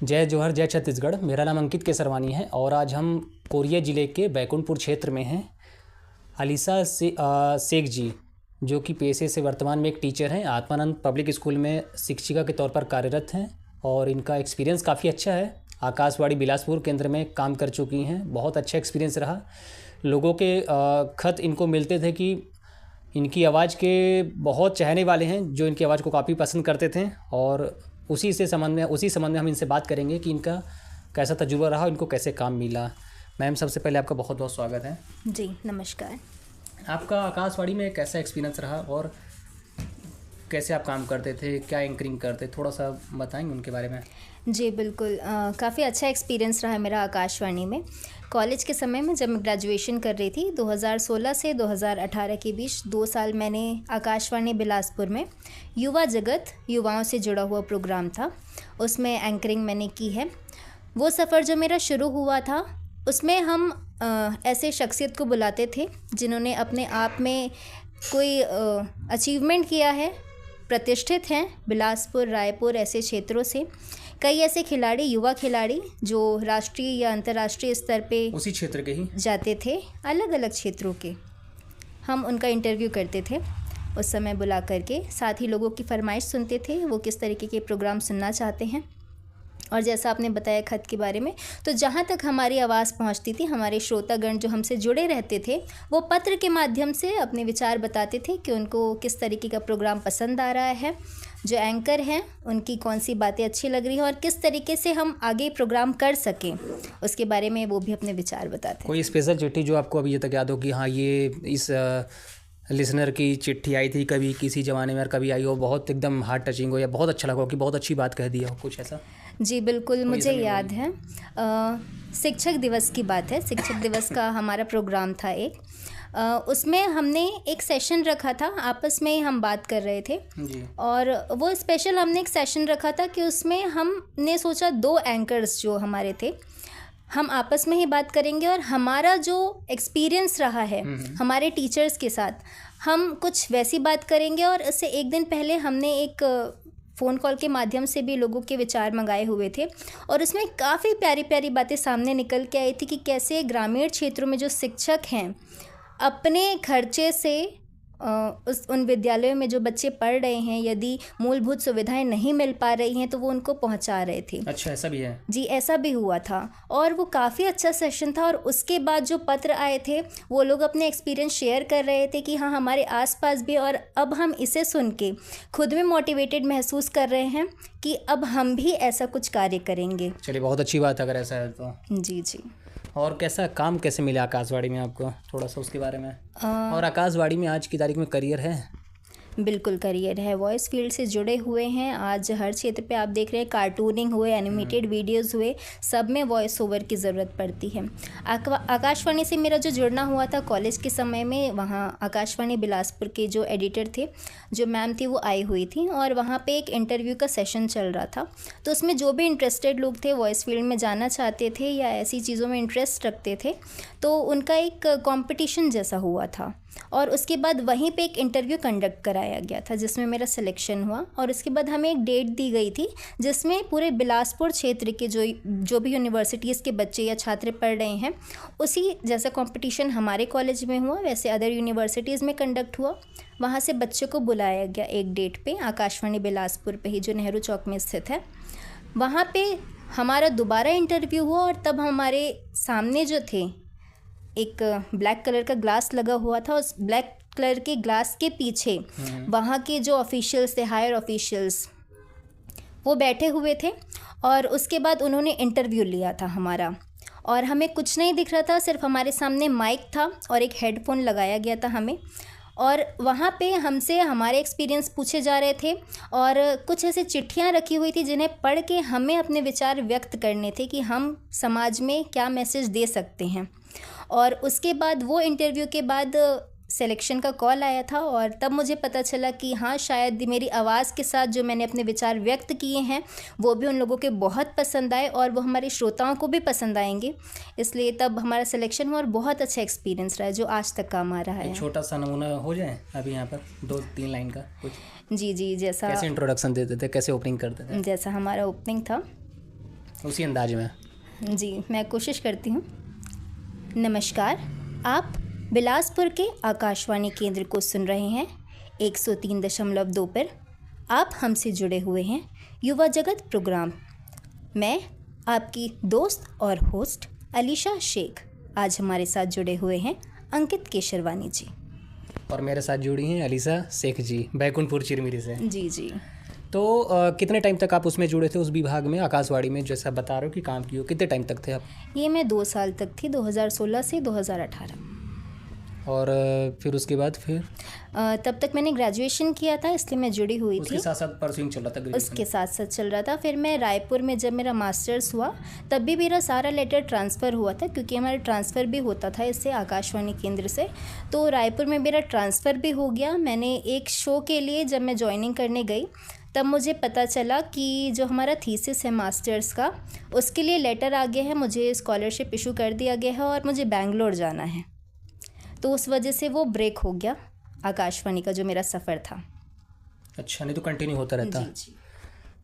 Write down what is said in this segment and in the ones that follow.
जय जोहर जय छत्तीसगढ़। मेरा नाम अंकित केसरवानी है और आज हम कोरिया ज़िले के बैकुंठपुर क्षेत्र में हैं। अलीसा शेख जी, जो कि पेशे से वर्तमान में एक टीचर हैं, आत्मानंद पब्लिक स्कूल में शिक्षिका के तौर पर कार्यरत हैं और इनका एक्सपीरियंस काफ़ी अच्छा है। आकाशवाणी बिलासपुर केंद्र में काम कर चुकी हैं। बहुत अच्छा एक्सपीरियंस रहा। लोगों के खत इनको मिलते थे कि इनकी आवाज़ के बहुत चाहने वाले हैं, जो इनकी आवाज़ को काफ़ी पसंद करते थे और उसी संबंध में हम इनसे बात करेंगे कि इनका कैसा तजुर्बा रहा, इनको कैसे काम मिला। मैम, सबसे पहले आपका बहुत बहुत स्वागत है। जी नमस्कार। आपका आकाशवाणी में कैसा एक्सपीरियंस रहा और कैसे आप काम करते थे, क्या एंकरिंग करते, थोड़ा सा बताएंगे उनके बारे में? जी बिल्कुल, काफ़ी अच्छा एक्सपीरियंस रहा मेरा आकाशवाणी में। कॉलेज के समय में जब मैं ग्रेजुएशन कर रही थी 2016 से 2018 के बीच 2 साल मैंने आकाशवाणी बिलासपुर में युवा जगत युवाओं से जुड़ा हुआ प्रोग्राम था, उसमें एंकरिंग मैंने की है। वो सफ़र जो मेरा शुरू हुआ था उसमें हम ऐसे शख्सियत को बुलाते थे जिन्होंने अपने आप में कोई अचीवमेंट किया है, प्रतिष्ठित हैं। बिलासपुर, रायपुर ऐसे क्षेत्रों से कई ऐसे खिलाड़ी, युवा खिलाड़ी जो राष्ट्रीय या अंतर्राष्ट्रीय स्तर पे उसी क्षेत्र के ही जाते थे, अलग अलग क्षेत्रों के। हम उनका इंटरव्यू करते थे उस समय बुला करके, साथ ही लोगों की फरमाइश सुनते थे वो किस तरीके के प्रोग्राम सुनना चाहते हैं। और जैसा आपने बताया खत के बारे में, तो जहाँ तक हमारी आवाज़ पहुँचती थी, हमारे श्रोतागण जो हमसे जुड़े रहते थे वो पत्र के माध्यम से अपने विचार बताते थे कि उनको किस तरीके का प्रोग्राम पसंद आ रहा है, जो एंकर हैं उनकी कौन सी बातें अच्छी लग रही हैं और किस तरीके से हम आगे प्रोग्राम कर सकें, उसके बारे में वो भी अपने विचार बताते हैं। कोई स्पेशल चिट्ठी जो आपको अभी तक याद हो कि हाँ, ये इस लिसनर की चिट्ठी आई थी कभी किसी ज़माने में और कभी आई हो, बहुत एकदम हार्ट टचिंग हो या बहुत अच्छा लगा हो कि बहुत अच्छी बात कह दिया हो, कुछ ऐसा? जी बिल्कुल, मुझे याद है। शिक्षक दिवस की बात है। शिक्षक दिवस का हमारा प्रोग्राम था एक, उसमें हमने एक सेशन रखा था, आपस में हम बात कर रहे थे जी। और वो स्पेशल हमने एक सेशन रखा था कि उसमें हमने सोचा 2 एंकर्स जो हमारे थे, हम आपस में ही बात करेंगे और हमारा जो एक्सपीरियंस रहा है हमारे टीचर्स के साथ, हम कुछ वैसी बात करेंगे। और इससे एक दिन पहले हमने एक फ़ोन कॉल के माध्यम से भी लोगों के विचार मंगाए हुए थे और उसमें काफ़ी प्यारी प्यारी बातें सामने निकल के आई थी कि कैसे ग्रामीण क्षेत्रों में जो शिक्षक हैं अपने खर्चे से उन विद्यालयों में जो बच्चे पढ़ रहे हैं, यदि मूलभूत सुविधाएं नहीं मिल पा रही हैं तो वो उनको पहुंचा रहे थे। अच्छा, ऐसा भी है? जी, ऐसा भी हुआ था और वो काफ़ी अच्छा सेशन था। और उसके बाद जो पत्र आए थे वो लोग अपने एक्सपीरियंस शेयर कर रहे थे कि हाँ, हमारे आसपास भी, और अब हम इसे सुन के खुद में मोटिवेटेड महसूस कर रहे हैं कि अब हम भी ऐसा कुछ कार्य करेंगे। चलिए, बहुत अच्छी बात अगर ऐसा है तो। जी जी। और काम कैसे मिला आकाशवाणी में आपको, थोड़ा सा उसके बारे में? और आकाशवाणी में आज की तारीख में करियर है? बिल्कुल करियर है। वॉइस फील्ड से जुड़े हुए हैं। आज हर क्षेत्र पे आप देख रहे हैं, कार्टूनिंग हुए, एनिमेटेड वीडियोस हुए, सब में वॉइस ओवर की ज़रूरत पड़ती है। आकाशवाणी से मेरा जो जुड़ना हुआ था कॉलेज के समय में, वहाँ आकाशवाणी बिलासपुर के जो एडिटर थे, जो मैम थी, वो आई हुई थी और वहाँ पे एक इंटरव्यू का सेशन चल रहा था। तो उसमें जो भी इंटरेस्टेड लोग थे, वॉइस फील्ड में जाना चाहते थे या ऐसी चीज़ों में इंटरेस्ट रखते थे, तो उनका एक कॉम्पिटिशन जैसा हुआ था और उसके बाद वहीं पे एक इंटरव्यू कंडक्ट कराया गया था जिसमें मेरा सिलेक्शन हुआ। और उसके बाद हमें एक डेट दी गई थी जिसमें पूरे बिलासपुर क्षेत्र के जो भी यूनिवर्सिटीज़ के बच्चे या छात्र पढ़ रहे हैं, उसी जैसा कंपटीशन हमारे कॉलेज में हुआ वैसे अदर यूनिवर्सिटीज़ में कंडक्ट हुआ। वहाँ से बच्चों को बुलाया गया एक डेट पे, आकाशवाणी बिलासपुर पे ही, जो नेहरू चौक में स्थित है। वहाँ पे हमारा दोबारा इंटरव्यू हुआ और तब हमारे सामने जो थे, एक ब्लैक कलर का ग्लास लगा हुआ था, उस ब्लैक कलर के ग्लास के पीछे वहाँ के जो ऑफिशियल्स थे, हायर ऑफिशियल्स, वो बैठे हुए थे और उसके बाद उन्होंने इंटरव्यू लिया था हमारा। और हमें कुछ नहीं दिख रहा था, सिर्फ हमारे सामने माइक था और एक हेडफोन लगाया गया था हमें, और वहाँ पे हमसे हमारे एक्सपीरियंस पूछे जा रहे थे और कुछ ऐसे चिट्ठियाँ रखी हुई थी जिन्हें पढ़ के हमें अपने विचार व्यक्त करने थे कि हम समाज में क्या मैसेज दे सकते हैं। और उसके बाद वो इंटरव्यू के बाद सिलेक्शन का कॉल आया था और तब मुझे पता चला कि हाँ, शायद मेरी आवाज़ के साथ जो मैंने अपने विचार व्यक्त किए हैं वो भी उन लोगों के बहुत पसंद आए और वो हमारे श्रोताओं को भी पसंद आएंगे, इसलिए तब हमारा सिलेक्शन हुआ और बहुत अच्छा एक्सपीरियंस रहा है जो आज तक काम आ रहा है। छोटा सा नमूना हो जाए अभी यहाँ पर 2-3 लाइन का कुछ? जी जी, जैसा कैसे इंट्रोडक्शन देते थे, कैसे ओपनिंग करते थे? जैसा हमारा ओपनिंग था, उसी अंदाज में। जी, मैं कोशिश करती हूँ। नमस्कार, आप बिलासपुर के आकाशवाणी केंद्र को सुन रहे हैं 103.2 पर। आप हमसे जुड़े हुए हैं युवा जगत प्रोग्राम। मैं आपकी दोस्त और होस्ट अलीशा शेख। आज हमारे साथ जुड़े हुए हैं अंकित केशरवानी जी और मेरे साथ जुड़ी हैं अलीसा शेख जी, बैकुंठपुर चिरमिरी से। जी जी। तो कितने टाइम तक आप उसमें जुड़े थे, उस विभाग में, आकाशवाणी में, जैसा बता रहे हो कि काम किए हो, कितने टाइम तक थे आप? ये मैं 2 साल तक थी, 2016 से 2018। और फिर उसके बाद फिर तब तक मैंने ग्रेजुएशन किया था, इसलिए मैं जुड़ी हुई उसके थी। साथ साथ परस्यूइंग चल रहा था ग्रेजुएशन? उसके साथ साथ चल रहा था। फिर मैं रायपुर में जब मेरा मास्टर्स हुआ तब भी मेरा सारा लेटर ट्रांसफ़र हुआ था, क्योंकि हमारा ट्रांसफ़र भी होता था इससे, आकाशवाणी केंद्र से। तो रायपुर में मेरा ट्रांसफ़र भी हो गया। मैंने एक शो के लिए जब मैं ज्वाइनिंग करने गई तब मुझे पता चला कि जो हमारा थीसिस है मास्टर्स का, उसके लिए लेटर आ गया है, मुझे स्कॉलरशिप इशू कर दिया गया है और मुझे बेंगलोर जाना है। तो उस वजह से वो ब्रेक हो गया आकाशवाणी का जो मेरा सफ़र था। अच्छा, नहीं तो कंटिन्यू होता रहता? जी जी।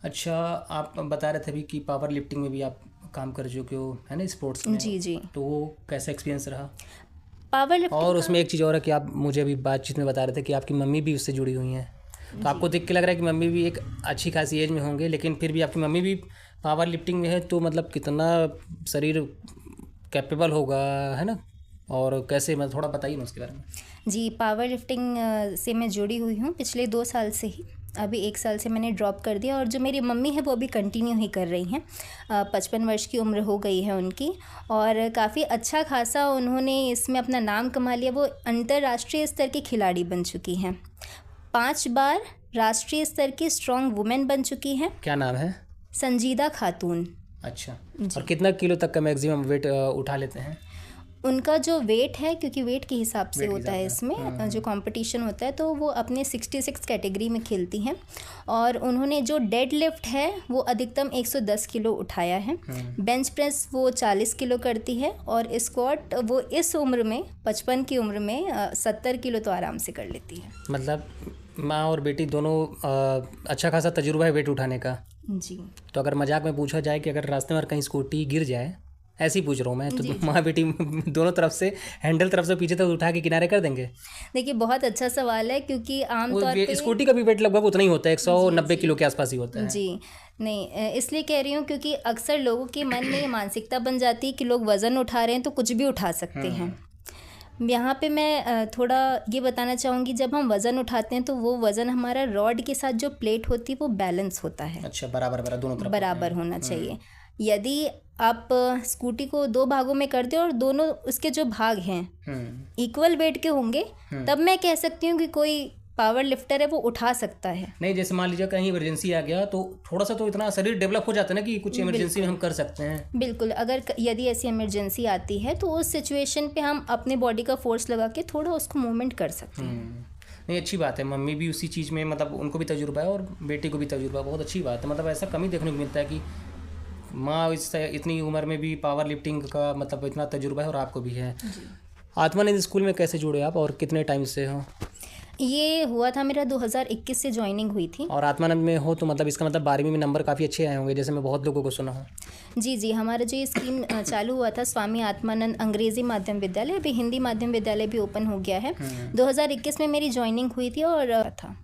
अच्छा, आप बता रहे थे अभी कि पावर लिफ्टिंग में भी आप काम कर चुके हो, है ना, स्पोर्ट्स में? जी जी। तो वो कैसा एक्सपीरियंस रहा? पावर लिफ्टिंग और उसमें एक चीज़ और है कि आप मुझे अभी बातचीत में बता रहे थे कि आपकी मम्मी भी उससे जुड़ी हुई हैं। तो आपको देख के लग रहा है कि मम्मी भी एक अच्छी खासी एज में होंगे, लेकिन फिर भी आपकी मम्मी भी पावर लिफ्टिंग में है, तो मतलब कितना शरीर कैपेबल होगा, है ना? और कैसे, मतलब थोड़ा बताइए ना उसके बारे में। जी, पावर लिफ्टिंग से मैं जुड़ी हुई हूँ पिछले 2 साल से ही। अभी 1 साल से मैंने ड्रॉप कर दिया और जो मेरी मम्मी है वो अभी कंटिन्यू ही कर रही हैं। 55 वर्ष की उम्र हो गई है उनकी और काफ़ी अच्छा खासा उन्होंने इसमें अपना नाम कमा लिया। वो अंतर्राष्ट्रीय स्तर की खिलाड़ी बन चुकी हैं, 5 बार राष्ट्रीय स्तर की स्ट्रॉन्ग वुमेन बन चुकी हैं। क्या नाम है? संजीदा खातून। अच्छा, और कितना किलो तक का मैक्सिमम वेट उठा लेते हैं? उनका जो वेट है, क्योंकि वेट के हिसाब से वेट के होता है हिसाब इसमें जो कंपटीशन होता है, तो वो अपने 66 कैटेगरी में खेलती हैं और उन्होंने जो डेड लिफ्ट है वो अधिकतम 110 किलो उठाया है। बेंच प्रेस वो 40 किलो करती है और स्क्वाट वो इस उम्र में, 55 की उम्र में 70 किलो तो आराम से कर लेती है। मतलब माँ और बेटी दोनों अच्छा खासा तजुर्बा है वेट उठाने का। जी। तो अगर मजाक में पूछा जाए कि अगर रास्ते में कहीं स्कूटी गिर जाए, ऐसे ही पूछ रहा हूँ मैं, तो माँ बेटी दोनों तरफ से, हैंडल तरफ से पीछे तक उठा के किनारे कर देंगे? देखिए, बहुत अच्छा सवाल है, क्योंकि आमतौर पे स्कूटी का भी वेट लगभग उतना ही होता है, 190 किलो के आसपास ही होता है। जी नहीं, इसलिए कह रही हूँ क्योंकि अक्सर लोगों के मन में ये मानसिकता बन जाती है कि लोग वज़न उठा रहे हैं तो कुछ भी उठा सकते हैं। यहाँ पे मैं थोड़ा ये बताना चाहूँगी, जब हम वज़न उठाते हैं तो वो वज़न हमारा रॉड के साथ जो प्लेट होती है वो बैलेंस होता है। अच्छा, बराबर दोनों तरफ बराबर होना चाहिए। यदि आप स्कूटी को 2 भागों में कर दे और दोनों उसके जो भाग हैं इक्वल वेट के होंगे, तब मैं कह सकती हूँ कि कोई पावर लिफ्टर है वो उठा सकता है। नहीं, जैसे मान लीजिए कहीं इमरजेंसी आ गया तो थोड़ा सा तो इतना शरीर डेवलप हो जाता है ना कि कुछ इमरजेंसी में हम कर सकते हैं। बिल्कुल, अगर यदि ऐसी इमरजेंसी आती है तो उस सिचुएशन पे हम अपने बॉडी का फोर्स लगा के थोड़ा उसको मूवमेंट कर सकते हैं। नहीं, अच्छी बात है, मम्मी भी उसी चीज़ में, मतलब उनको भी तजुर्बा है और बेटी को भी तजुर्बा, बहुत अच्छी बात है। मतलब ऐसा कम ही देखने को मिलता है कि माँ इतनी उम्र में भी पावर लिफ्टिंग का मतलब इतना तजुर्बा है और आपको भी है। आत्मानंद स्कूल में कैसे जुड़े आप और कितने टाइम से हो? ये हुआ था मेरा 2021 से ज्वाइनिंग हुई थी। और आत्मानंद में हो तो मतलब इसका मतलब 12वीं में नंबर काफ़ी अच्छे आए होंगे, जैसे मैं बहुत लोगों को सुना हूँ। जी जी, हमारा जो ये स्कीम चालू हुआ था स्वामी आत्मानंद अंग्रेजी माध्यम विद्यालय, अभी हिंदी माध्यम विद्यालय भी ओपन हो गया है। 2021 में मेरी ज्वाइनिंग हुई थी और था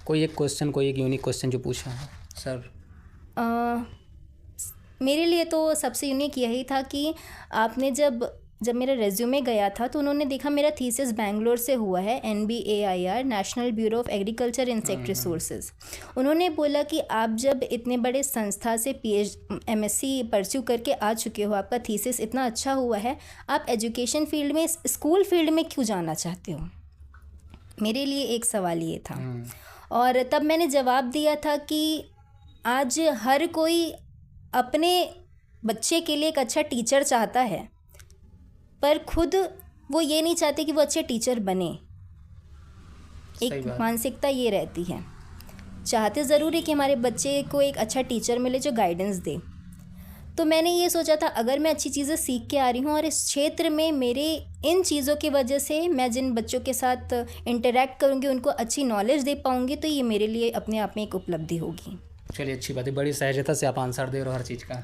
कोई एक यूनिक क्वेश्चन जो पूछा है सर? मेरे लिए तो सबसे यूनिक यही था कि आपने जब मेरा रेज्यूमे गया था तो उन्होंने देखा मेरा थीसिस बेंगलोर से हुआ है, NBAIR, national bureau of agriculture insect resources. उन्होंने बोला कि आप जब इतने बड़े संस्था से MSc परस्यू करके आ चुके हो, आपका थीसिस इतना अच्छा हुआ है, आप एजुकेशन फील्ड में, स्कूल फील्ड में क्यों जाना चाहते हो? मेरे लिए एक सवाल ये था और तब मैंने जवाब दिया था कि आज हर कोई अपने बच्चे के लिए एक अच्छा टीचर चाहता है, पर खुद वो ये नहीं चाहते कि वो अच्छे टीचर बने। एक मानसिकता ये रहती है, चाहते ज़रूर है कि हमारे बच्चे को एक अच्छा टीचर मिले जो गाइडेंस दे। तो मैंने ये सोचा था अगर मैं अच्छी चीज़ें सीख के आ रही हूँ और इस क्षेत्र में मेरे इन चीज़ों की वजह से मैं जिन बच्चों के साथ इंटरेक्ट करूँगी उनको अच्छी नॉलेज दे पाऊँगी, तो ये मेरे लिए अपने आप में एक उपलब्धि होगी। चलिए, अच्छी बात है, बड़ी सहजता से आप आंसर दे रहे हो हर चीज़ का।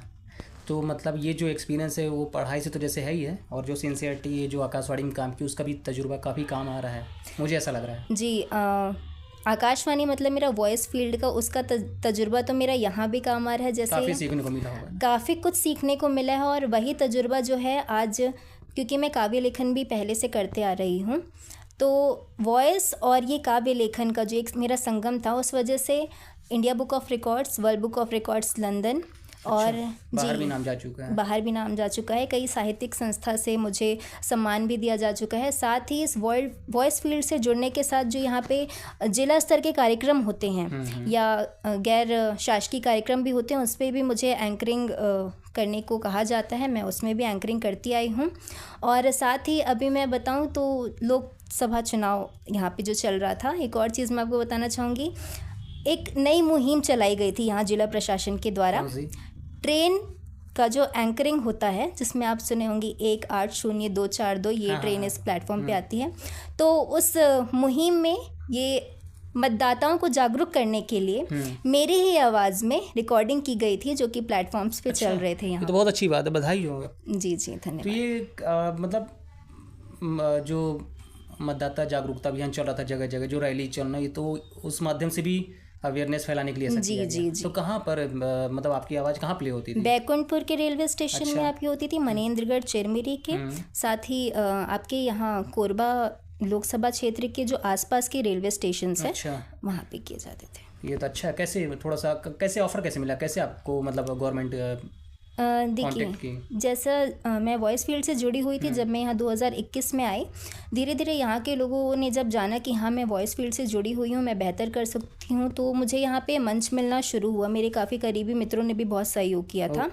तो मतलब ये जो एक्सपीरियंस है वो पढ़ाई से तो जैसे है ही है, और जो सिंसियरिटी है जो आकाशवाणी में काम की उसका भी तजुर्बा काफ़ी काम आ रहा है, मुझे ऐसा लग रहा है। जी, आकाशवाणी मतलब मेरा वॉइस फील्ड का उसका तजुर्बा तो मेरा यहाँ भी काम आ रहा है। जैसे काफ़ी सीखने को मिला होगा। काफ़ी कुछ सीखने को मिला है, और वही तजुर्बा जो है आज, क्योंकि मैं काव्य लेखन भी पहले से करते आ रही हूँ, तो वॉइस और ये काव्य लेखन का जो एक मेरा संगम था, उस वजह से India book of records, world book of records London, और बाहर भी नाम जा चुका है। बाहर भी नाम जा चुका है। कई साहित्यिक संस्था से मुझे सम्मान भी दिया जा चुका है। साथ ही इस वर्ल्ड वॉइस फील्ड से जुड़ने के साथ जो यहाँ पे जिला स्तर के कार्यक्रम होते हैं या गैर शासकीय कार्यक्रम भी होते हैं, उस पर भी मुझे एंकरिंग करने को कहा जाता है। मैं उसमें भी एंकरिंग करती आई हूँ। और साथ ही अभी मैं बताऊँ तो लोकसभा चुनाव यहाँ पे जो चल रहा था, एक और चीज़ मैं आपको बताना चाहूँगी, एक नई मुहिम चलाई गई थी यहाँ जिला प्रशासन के द्वारा। ट्रेन का जो एंकरिंग होता है, जिसमें आप सुने होंगे 180242, ये ट्रेन इस प्लेटफॉर्म पे आती है। तो उस मुहिम में ये मतदाताओं को जागरूक करने के लिए मेरी ही आवाज़ में रिकॉर्डिंग की गई थी, जो कि प्लेटफॉर्म्स पे चल रहे थे यहाँ। ये तो बहुत अच्छी बात है, बधाई हो। जी जी, धन्यवाद। तो ये मतलब जो मतदाता जागरूकता अभियान चल रहा था जगह जगह, जो रैली चल रही, तो उस माध्यम से भी अवेयरनेस फैलाने के लिए ऐसा किया गया। तो कहाँ पर मतलब आपकी आवाज़ कहाँ प्ले होती थी? बैकुंठपुर के रेलवे स्टेशन में आपकी होती थी, मनेंद्रगढ़ चिरमिरी के, साथ ही आपके यहाँ कोरबा लोकसभा क्षेत्र के जो आसपास के रेलवे स्टेशन है वहाँ पे किए जाते थे। ये तो अच्छा है। कैसे थोड़ा सा कैसे ऑफर कैसे मिला, कैसे आपको मतलब गवर्नमेंट देखिए, जैसा मैं वॉइस फील्ड से जुड़ी हुई थी जब मैं यहाँ 2021 में आई, धीरे धीरे यहाँ के लोगों ने जब जाना कि हाँ मैं वॉइस फील्ड से जुड़ी हुई हूँ, मैं बेहतर कर सकती हूँ, तो मुझे यहाँ पे मंच मिलना शुरू हुआ। मेरे काफ़ी करीबी मित्रों ने भी बहुत सहयोग किया था।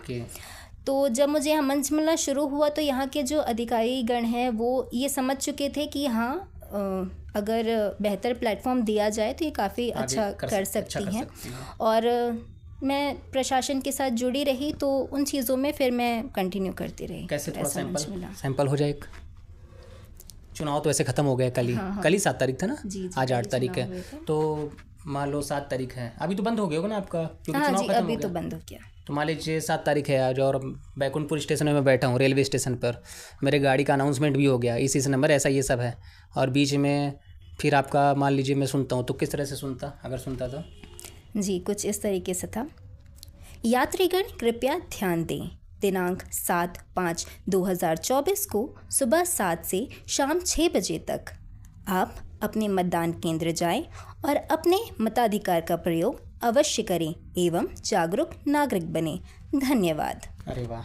तो जब मुझे यहाँ मंच मिलना शुरू हुआ तो यहाँ के जो अधिकारी गण हैं वो ये समझ चुके थे कि हाँ अगर बेहतर प्लेटफॉर्म दिया जाए तो ये काफ़ी अच्छा कर सकती हैं। और मैं प्रशासन के साथ जुड़ी रही तो उन चीज़ों में फिर मैं कंटिन्यू करती रही। कैसे थोड़ा सैंपल हो जाए। चुनाव तो ऐसे ख़त्म हो गए कल ही। कल ही 7 तारीख था ना? जी, आज 8 तारीख है। तो मान लो 7 तारीख है, अभी तो बंद हो गया होगा ना आपका, क्योंकि चुनाव खत्म हो गया। अभी तो बंद हो गया। तो मान लीजिए 7 तारीख है आज, और बैकुंठपुर स्टेशन में मैं बैठा हूँ, रेलवे स्टेशन पर, मेरे गाड़ी का अनाउंसमेंट भी हो गया, इसी नंबर ऐसा ये सब है, और बीच में फिर आपका मान लीजिए मैं सुनता हूँ, तो किस तरह से सुनता, अगर सुनता तो? जी, कुछ इस तरीके से था। यात्रीगण कृपया ध्यान दें, दिनांक 7/5/2024 को सुबह 7 से शाम 6 बजे तक आप अपने मतदान केंद्र जाएं और अपने मताधिकार का प्रयोग अवश्य करें एवं जागरूक नागरिक बने। धन्यवाद। अरे वाह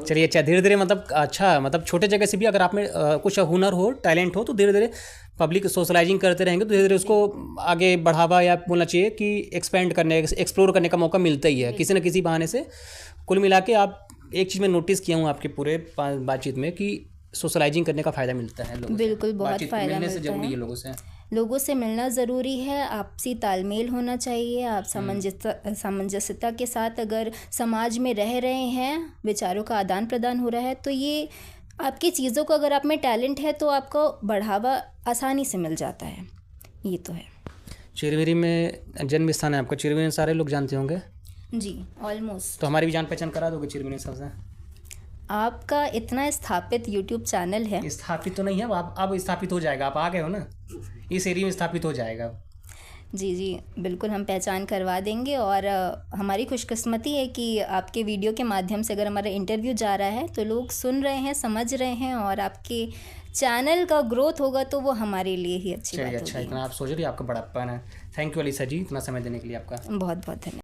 चलिए, अच्छा, धीरे धीरे मतलब अच्छा, मतलब छोटे जगह से भी अगर आप में कुछ हुनर हो, टैलेंट हो, तो धीरे धीरे पब्लिक सोशलाइजिंग करते रहेंगे तो धीरे धीरे उसको आगे बढ़ावा या बोलना चाहिए कि एक्सपेंड करने, एक्सप्लोर करने का मौका मिलता ही है किसी न किसी बहाने से। कुल मिला के आप एक चीज़ मैं नोटिस किया हूँ आपके पूरे बातचीत में कि सोशलाइजिंग करने का फ़ायदा मिलता है लोगों से। बिल्कुल, बहुत फ़ायदा मिलता है। जरूरी है लोगों से मिलना ज़रूरी है, आपसी तालमेल होना चाहिए। आप सामंजस्यता के साथ अगर समाज में रह रहे हैं, विचारों का आदान प्रदान हो रहा है, तो ये आपकी चीज़ों को, अगर आप में टैलेंट है तो आपको बढ़ावा आसानी से मिल जाता है। ये तो है। चिरमिरी में जन्म स्थान है आपका, चिरमिरी में सारे लोग जानते होंगे? जी, ऑलमोस्ट। तो हमारी भी जान पहचान करा दोगे चिरमिरी सबसे? आपका इतना स्थापित यूट्यूब चैनल है। स्थापित तो नहीं है, अब स्थापित हो जाएगा, आप आ गए हो ना, इस एरिया में स्थापित हो जाएगा। जी जी, बिल्कुल हम पहचान करवा देंगे। और हमारी खुशकिस्मती है कि आपके वीडियो के माध्यम से अगर हमारा इंटरव्यू जा रहा है तो लोग सुन रहे हैं, समझ रहे हैं, और आपके चैनल का ग्रोथ होगा तो वो हमारे लिए ही अच्छी बात होगी। अच्छा, इतना आप सोच रही, आपका बड़प्पन है। थैंक यू अलीसा जी, इतना समय देने के लिए आपका बहुत बहुत धन्यवाद।